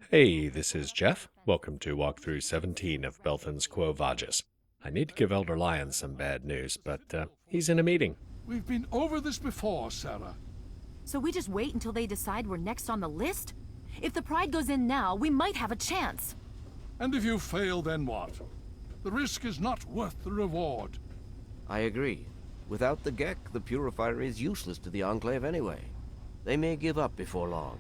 Hey, this is Jeff. Welcome to Walkthrough 17 of Belthan's Quo Vagis. I need to give Elder Lion some bad news, but he's in a meeting. We've been over this before, Sarah. So we just wait until they decide we're next on the list? If the Pride goes in now, we might have a chance. And if you fail, then what? The risk is not worth the reward. I agree. Without the Gek, the purifier is useless to the Enclave anyway. They may give up before long.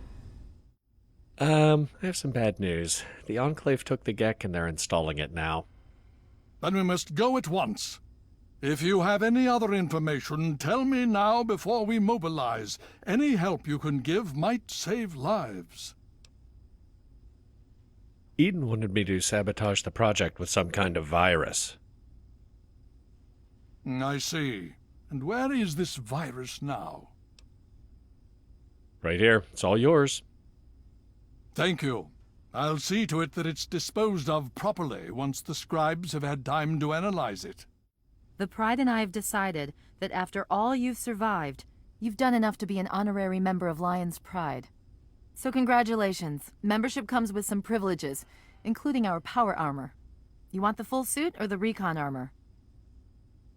I have some bad news. The Enclave took the Gek and they're installing it now. Then we must go at once. If you have any other information, tell me now before we mobilize. Any help you can give might save lives. Eden wanted me to sabotage the project with some kind of virus. I see. And where is this virus now? Right here. It's all yours. Thank you. I'll see to it that it's disposed of properly once the scribes have had time to analyze it. The Pride and I have decided that after all you've survived, you've done enough to be an honorary member of Lion's Pride. So congratulations. Membership comes with some privileges, including our power armor. You want the full suit or the recon armor?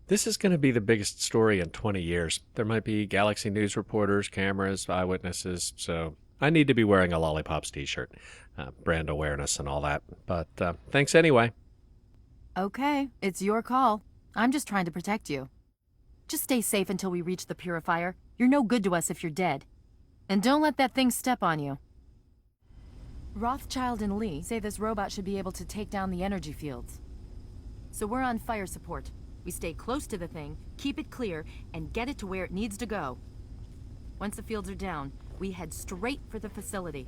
This is going to be the biggest story in 20 years. There might be Galaxy News reporters, cameras, eyewitnesses, so I need to be wearing a Lolipopz t-shirt. Brand awareness and all that. But thanks anyway. Okay, it's your call. I'm just trying to protect you. Just stay safe until we reach the purifier. You're no good to us if you're dead. And don't let that thing step on you. Rothschild and Lee say this robot should be able to take down the energy fields. So we're on fire support. We stay close to the thing, keep it clear, and get it to where it needs to go. Once the fields are down, we head straight for the facility.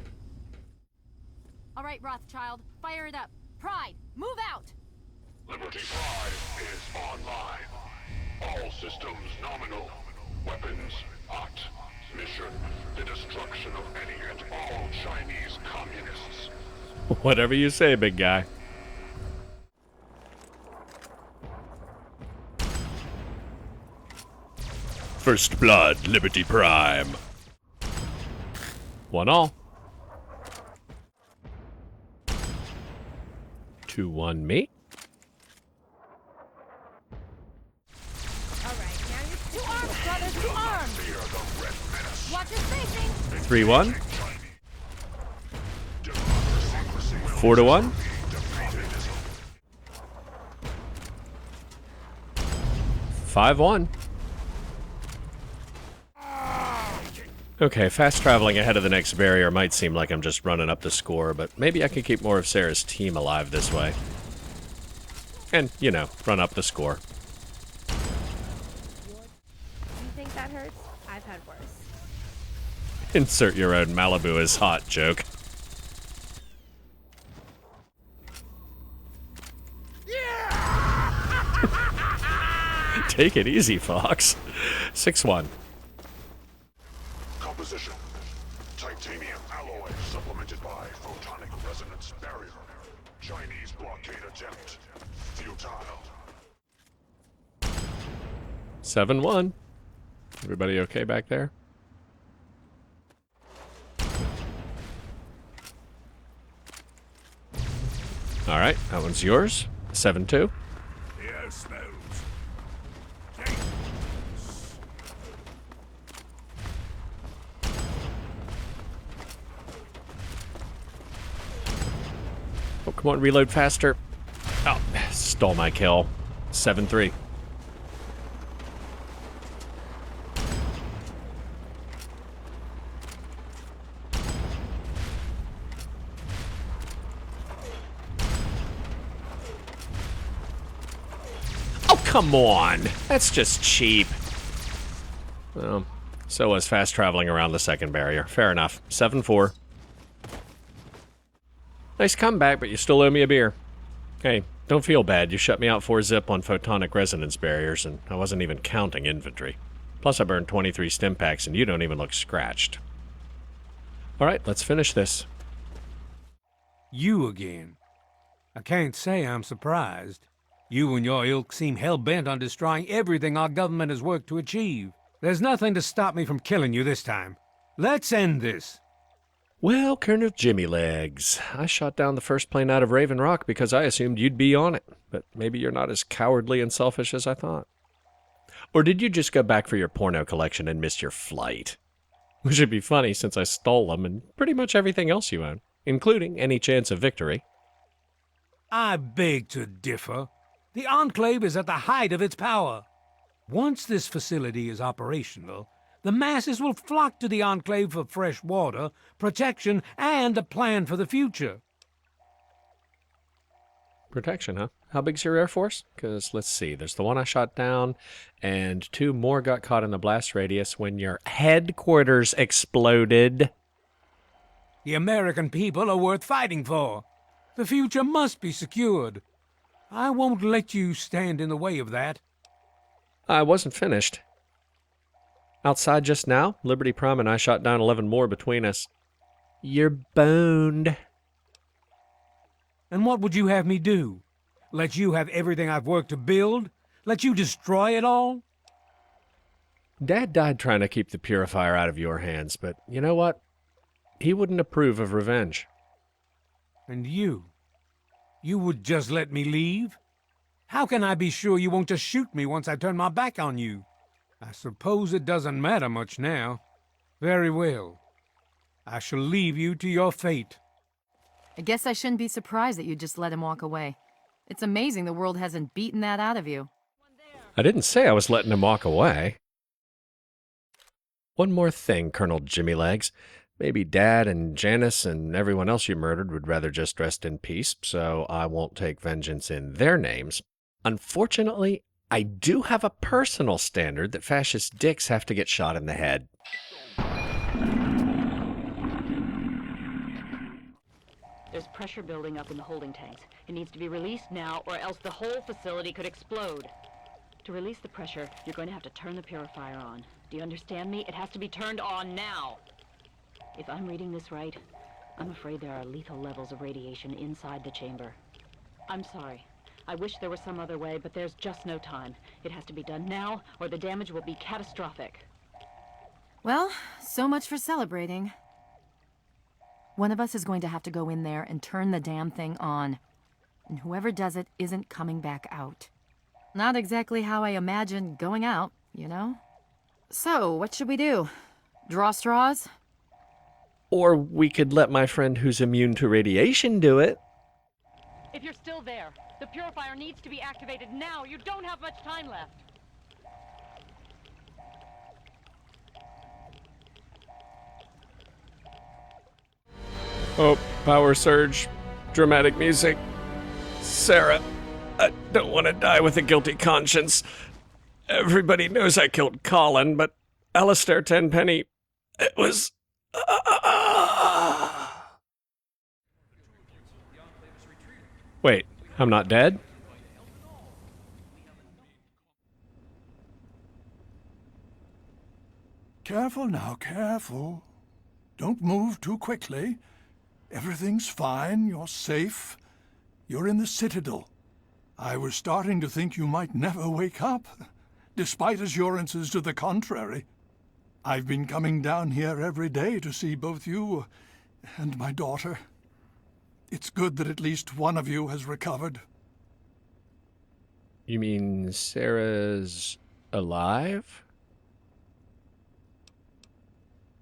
All right, Rothschild, fire it up. Pride, move out! Liberty Pride is online. All systems nominal. Weapons hot. Mission, the destruction of any and all Chinese communists. Whatever you say, big guy. First Blood, Liberty Prime. 1-all. 2-1 me. All right, now you're to arms, brothers, to arms! Watch your spacing! 3-1. 4-1. 5-1. Okay, fast traveling ahead of the next barrier might seem like I'm just running up the score, but maybe I can keep more of Sarah's team alive this way. And, you know, run up the score. You think that hurts? I've had worse. Insert your own Malibu is hot joke. Take it easy, Fox. 6-1. Composition. Titanium alloy supplemented by photonic resonance barrier. Chinese blockade attempt. Futile. 7-1. Everybody okay back there? All right, that one's yours. 7-2. Here smells. Oh, come on, reload faster. Oh, stole my kill. 7-3. Oh, come on. That's just cheap. Well, so was fast traveling around the second barrier. Fair enough. 7-4. Nice comeback, but you still owe me a beer. Hey, don't feel bad. You shut me out 4-zip on photonic resonance barriers, and I wasn't even counting infantry. Plus, I burned 23 stim packs, and you don't even look scratched. All right, let's finish this. You again. I can't say I'm surprised. You and your ilk seem hell-bent on destroying everything our government has worked to achieve. There's nothing to stop me from killing you this time. Let's end this. Well, Colonel Jimmy Legs, I shot down the first plane out of Raven Rock because I assumed you'd be on it, but maybe you're not as cowardly and selfish as I thought. Or did you just go back for your porno collection and miss your flight? Which would be funny since I stole them and pretty much everything else you own, including any chance of victory. I beg to differ. The Enclave is at the height of its power. Once this facility is operational, the masses will flock to the Enclave for fresh water, protection, and a plan for the future. Protection, huh? How big's your Air Force? Because, let's see, there's the one I shot down, and 2 more got caught in the blast radius when your headquarters exploded. The American people are worth fighting for. The future must be secured. I won't let you stand in the way of that. I wasn't finished. Outside just now, Liberty Prime and I shot down 11 more between us. You're boned. And what would you have me do? Let you have everything I've worked to build? Let you destroy it all? Dad died trying to keep the purifier out of your hands, but you know what? He wouldn't approve of revenge. And you? You would just let me leave? How can I be sure you won't just shoot me once I turn my back on you? I suppose it doesn't matter much now. Very well. I shall leave you to your fate. I guess I shouldn't be surprised that you just let him walk away. It's amazing the world hasn't beaten that out of you. I didn't say I was letting him walk away. One more thing, Colonel Jimmy Legs. Maybe Dad and Janice and everyone else you murdered would rather just rest in peace, so I won't take vengeance in their names. Unfortunately, I do have a personal standard that fascist dicks have to get shot in the head. There's pressure building up in the holding tanks. It needs to be released now, or else the whole facility could explode. To release the pressure, you're going to have to turn the purifier on. Do you understand me? It has to be turned on now. If I'm reading this right, I'm afraid there are lethal levels of radiation inside the chamber. I'm sorry. I wish there was some other way, but there's just no time. It has to be done now, or the damage will be catastrophic. Well, so much for celebrating. One of us is going to have to go in there and turn the damn thing on. And whoever does it isn't coming back out. Not exactly how I imagined going out, you know? So, what should we do? Draw straws? Or we could let my friend who's immune to radiation do it. If you're still there, the purifier needs to be activated now. You don't have much time left. Oh, power surge. Dramatic music. Sarah, I don't want to die with a guilty conscience. Everybody knows I killed Colin, but Alistair Tenpenny, it was... Wait, I'm not dead? Careful now, careful. Don't move too quickly. Everything's fine, you're safe. You're in the Citadel. I was starting to think you might never wake up, despite assurances to the contrary. I've been coming down here every day to see both you and my daughter. It's good that at least one of you has recovered. You mean Sarah's alive?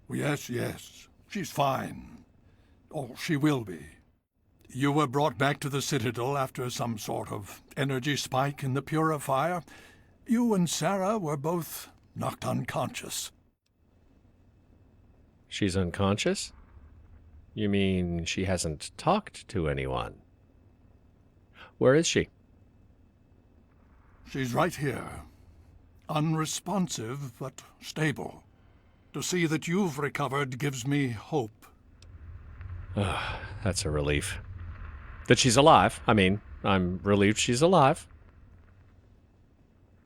Yes, yes. She's fine. Or she will be. You were brought back to the Citadel after some sort of energy spike in the purifier. You and Sarah were both knocked unconscious. She's unconscious? You mean she hasn't talked to anyone? Where is she? She's right here. Unresponsive, but stable. To see that you've recovered gives me hope. That's a relief. That she's alive. I mean, I'm relieved she's alive.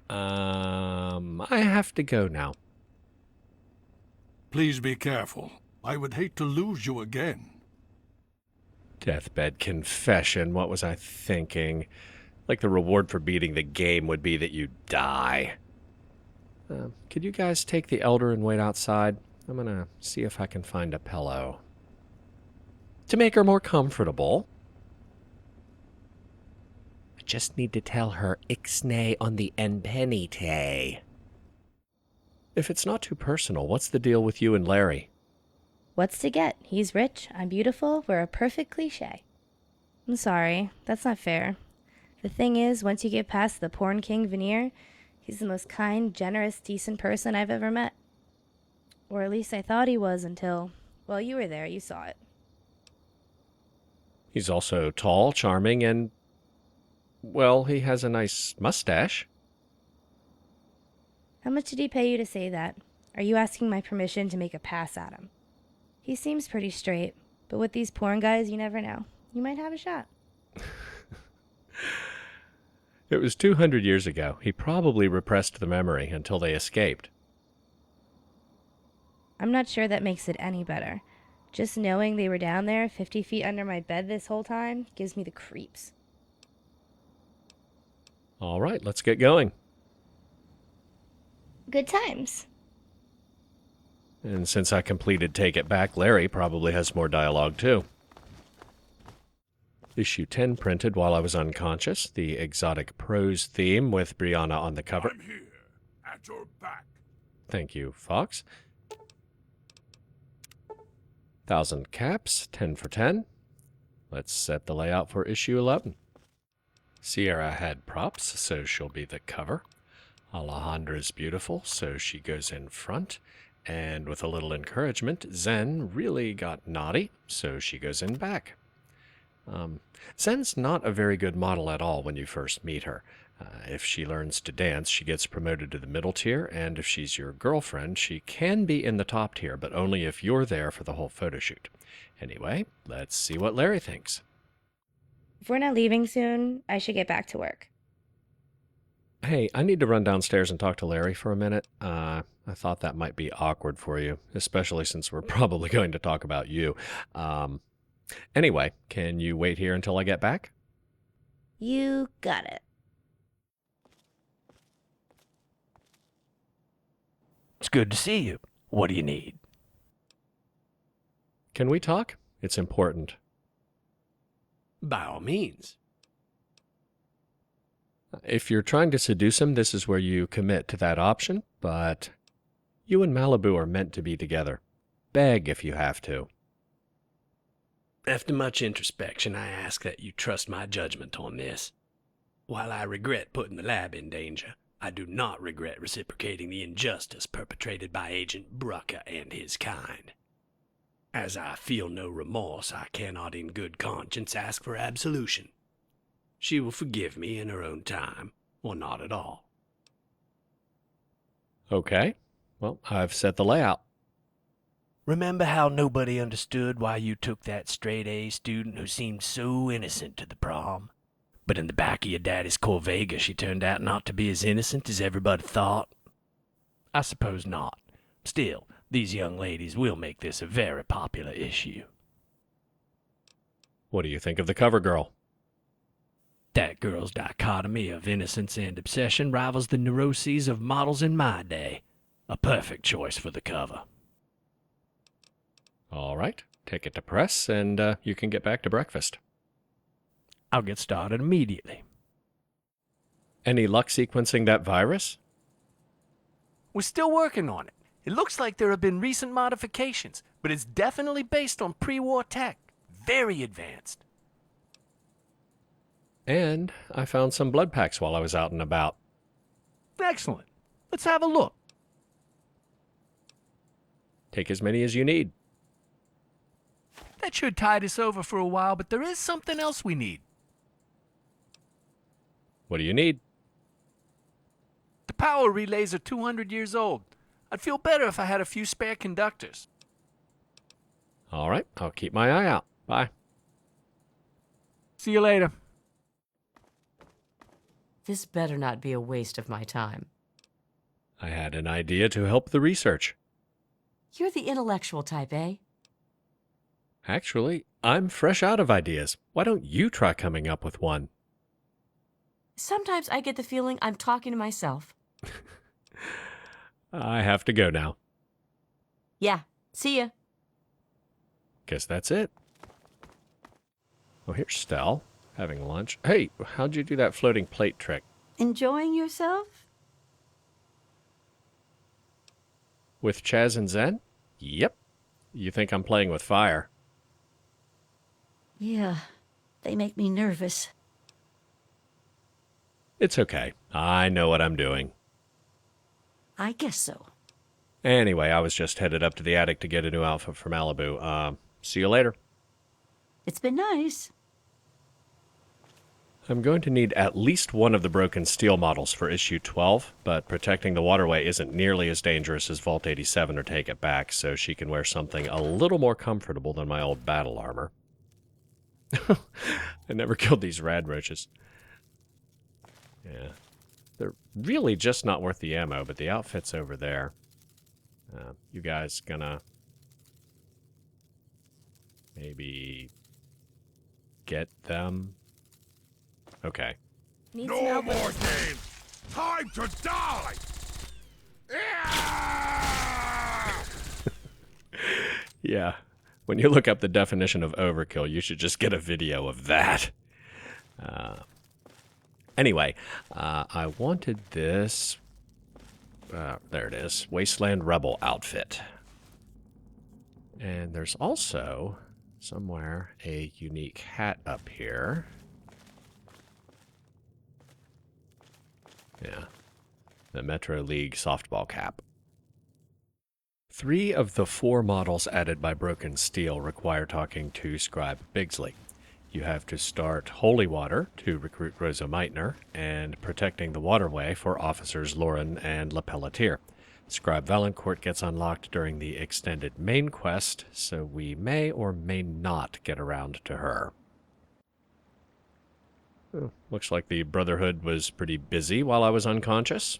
I have to go now. Please be careful. I would hate to lose you again. Deathbed confession. What was I thinking? Like the reward for beating the game would be that you die. Could you guys take the Elder and wait outside? I'm gonna see if I can find a pillow. to make her more comfortable. I just need to tell her ixnay on the enpenite. If it's not too personal, what's the deal with you and Larry? What's to get? He's rich, I'm beautiful, we're a perfect cliche. I'm sorry, that's not fair. The thing is, once you get past the porn king veneer, he's the most kind, generous, decent person I've ever met. Or at least I thought he was until, well, you were there, you saw it. He's also tall, charming, and, well, he has a nice mustache. How much did he pay you to say that? Are you asking my permission to make a pass at him? He seems pretty straight, but with these porn guys, you never know. You might have a shot. It was 200 years ago. He probably repressed the memory until they escaped. I'm not sure that makes it any better. Just knowing they were down there 50 feet under my bed this whole time gives me the creeps. All right, let's get going. Good times. And since I completed Take It Back, Larry probably has more dialogue too. Issue 10 printed while I was unconscious, the exotic prose theme with Brianna on the cover. I'm here, at your back. Thank you, Fox. 1,000 caps, 10 for 10. Let's set the layout for issue 11. Sierra had props, so she'll be the cover. Alejandra's beautiful, so she goes in front. And with a little encouragement, Zen really got naughty, so she goes in back. Zen's not a very good model at all when you first meet her. If she learns to dance, she gets promoted to the middle tier, and if she's your girlfriend, she can be in the top tier, but only if you're there for the whole photo shoot. Anyway, let's see what Larry thinks. If we're not leaving soon, I should get back to work. Hey, I need to run downstairs and talk to Larry for a minute. I thought that might be awkward for you, especially since we're probably going to talk about you. Anyway, can you wait here until I get back? You got it. It's good to see you. What do you need? Can we talk? It's important. By all means. If you're trying to seduce him, this is where you commit to that option, but you and Malibu are meant to be together. Beg if you have to. After much introspection, I ask that you trust my judgment on this. While I regret putting the lab in danger, I do not regret reciprocating the injustice perpetrated by Agent Brucker and his kind. As I feel no remorse, I cannot in good conscience ask for absolution. She will forgive me in her own time, or not at all. Okay. Well, I've set the layout. Remember how nobody understood why you took that straight-A student who seemed so innocent to the prom? But in the back of your daddy's Quo Vagis, she turned out not to be as innocent as everybody thought? I suppose not. Still, these young ladies will make this a very popular issue. What do you think of the cover girl? That girl's dichotomy of innocence and obsession rivals the neuroses of models in my day. A perfect choice for the cover. All right. Take it to press, and you can get back to breakfast. I'll get started immediately. Any luck sequencing that virus? We're still working on it. It looks like there have been recent modifications, but it's definitely based on pre-war tech. Very advanced. And I found some blood packs while I was out and about. Excellent. Let's have a look. Take as many as you need. That should tide us over for a while, but there is something else we need. What do you need? The power relays are 200 years old. I'd feel better if I had a few spare conductors. All right. I'll keep my eye out. Bye. See you later. This better not be a waste of my time. I had an idea to help the research. You're the intellectual type, eh? Actually, I'm fresh out of ideas. Why don't you try coming up with one? Sometimes I get the feeling I'm talking to myself. I have to go now. Yeah, see ya. Guess that's it. Oh, here's Stell, having lunch. Hey, how'd you do that floating plate trick? Enjoying yourself? With Chaz and Zen? Yep. You think I'm playing with fire? Yeah, they make me nervous. It's okay. I know what I'm doing. I guess so. Anyway, I was just headed up to the attic to get a new outfit for Malibu. See you later. It's been nice. I'm going to need at least one of the broken steel models for issue 12, but protecting the waterway isn't nearly as dangerous as Vault 87 or Take It Back, so she can wear something a little more comfortable than my old battle armor. I never killed these rad roaches. Yeah. They're really just not worth the ammo, but the outfit's over there. You guys gonna maybe get them? Okay. Need No some help more with this. games! Time to die! Yeah. When you look up the definition of overkill, you should just get a video of that. Anyway, I wanted this... there it is. Wasteland Rebel outfit. And there's also, somewhere, a unique hat up here. Yeah. The Metro League softball cap. 3 of the 4 models added by Broken Steel require talking to Scribe Bigsley. You have to start Holy Water to recruit Rosa Meitner, and Protecting the Waterway for Officers Lauren and LePelletier. Scribe Valancourt gets unlocked during the extended main quest, so we may or may not get around to her. Oh, looks like the Brotherhood was pretty busy while I was unconscious.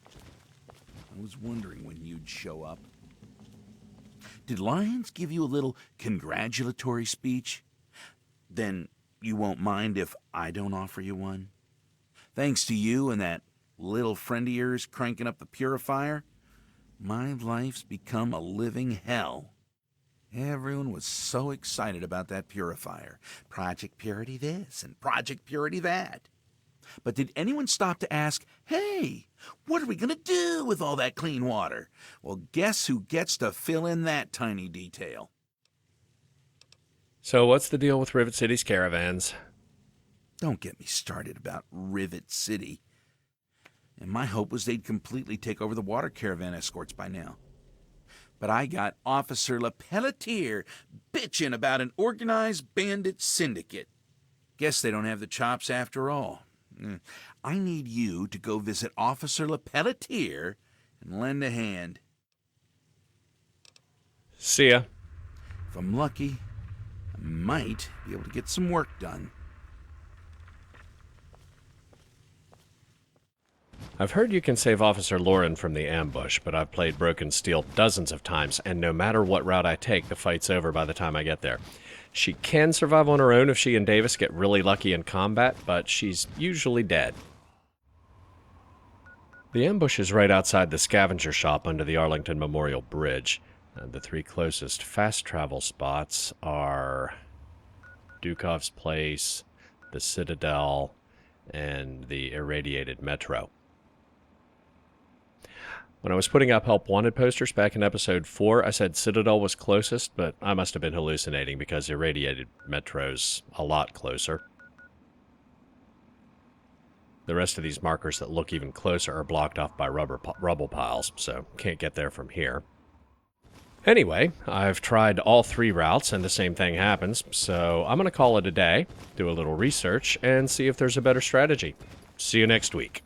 I was wondering when you'd show up. Did Lyons give you a little congratulatory speech? Then you won't mind if I don't offer you one? Thanks to you and that little friend of yours cranking up the purifier, my life's become a living hell. Everyone was so excited about that purifier. Project Purity this and Project Purity that. But did anyone stop to ask, hey, what are we going to do with all that clean water? Well, guess who gets to fill in that tiny detail? So what's the deal with Rivet City's caravans? Don't get me started about Rivet City. And my hope was they'd completely take over the water caravan escorts by now. But I got Officer LePelletier bitching about an organized bandit syndicate. Guess they don't have the chops after all. I need you to go visit Officer LePelletier and lend a hand. See ya. If I'm lucky, I might be able to get some work done. I've heard you can save Officer Lauren from the ambush, but I've played Broken Steel dozens of times, and no matter what route I take, the fight's over by the time I get there. She can survive on her own if she and Davis get really lucky in combat, but she's usually dead. The ambush is right outside the scavenger shop under the Arlington Memorial Bridge. The 3 closest fast travel spots are Dukov's Place, the Citadel, and the irradiated Metro. When I was putting up Help Wanted posters back in episode 4, I said Citadel was closest, but I must have been hallucinating because irradiated Metro's a lot closer. The rest of these markers that look even closer are blocked off by rubble piles, so can't get there from here. Anyway, I've tried all 3 routes and the same thing happens, so I'm going to call it a day, do a little research, and see if there's a better strategy. See you next week.